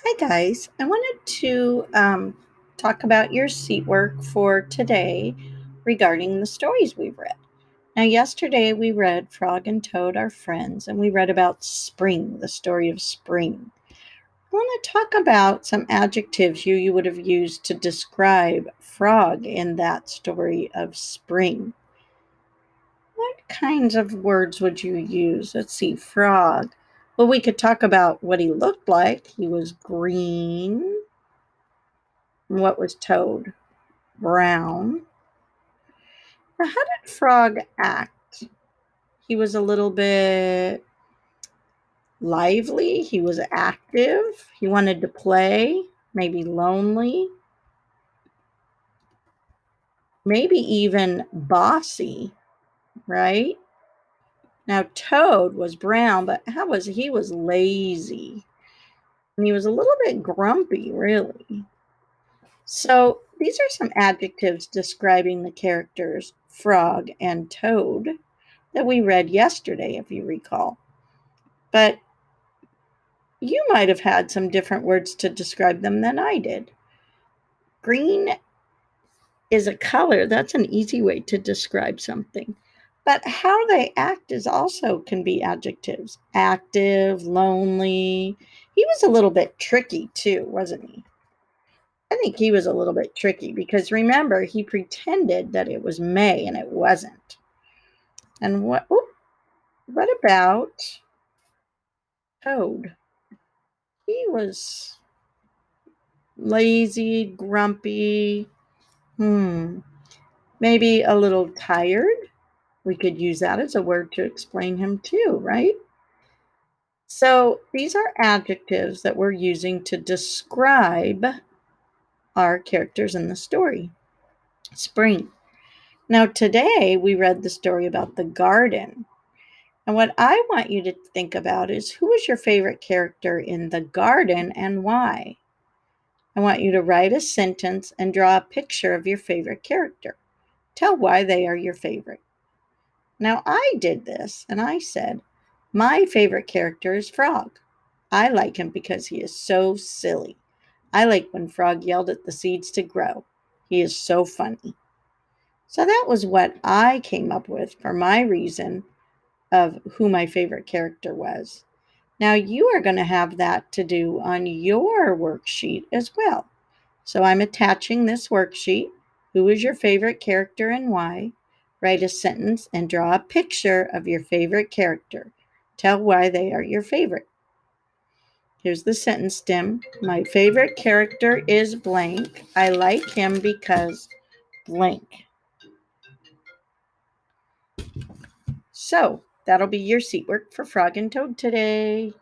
Hi, guys. I wanted to talk about your seat work for today regarding the stories we've read. Now, yesterday we read Frog and Toad Are Friends, and we read about spring, the story of spring. I want to talk about some adjectives you would have used to describe Frog in that story of spring. What kinds of words would you use? Let's see, Frog. Well, we could talk about what he looked like. He was green. What was Toad? Brown. Now, how did Frog act? He was a little bit lively. He was active. He wanted to play, maybe lonely, maybe even bossy, right? Now, Toad was brown, but how was he? Was lazy. And he was a little bit grumpy, really. So, these are some adjectives describing the characters Frog and Toad that we read yesterday, if you recall. But you might have had some different words to describe them than I did. Green is a color, that's an easy way to describe something. But how they act is also can be adjectives. Active, lonely. He was a little bit tricky too, wasn't he? I think he was a little bit tricky because remember, he pretended that it was May and it wasn't. And what about Toad? He was lazy, grumpy, maybe a little tired. We could use that as a word to explain him too, right? So these are adjectives that we're using to describe our characters in the story. Spring. Now, today we read the story about the garden. And what I want you to think about is who was your favorite character in the garden and why? I want you to write a sentence and draw a picture of your favorite character. Tell why they are your favorite. Now, I did this and I said, my favorite character is Frog. I like him because he is so silly. I like when Frog yelled at the seeds to grow. He is so funny. So that was what I came up with for my reason of who my favorite character was. Now, you are going to have that to do on your worksheet as well. So I'm attaching this worksheet. Who is your favorite character and why? Write a sentence and draw a picture of your favorite character. Tell why they are your favorite. Here's the sentence stem. My favorite character is blank. I like him because blank. So that'll be your seat work for Frog and Toad today.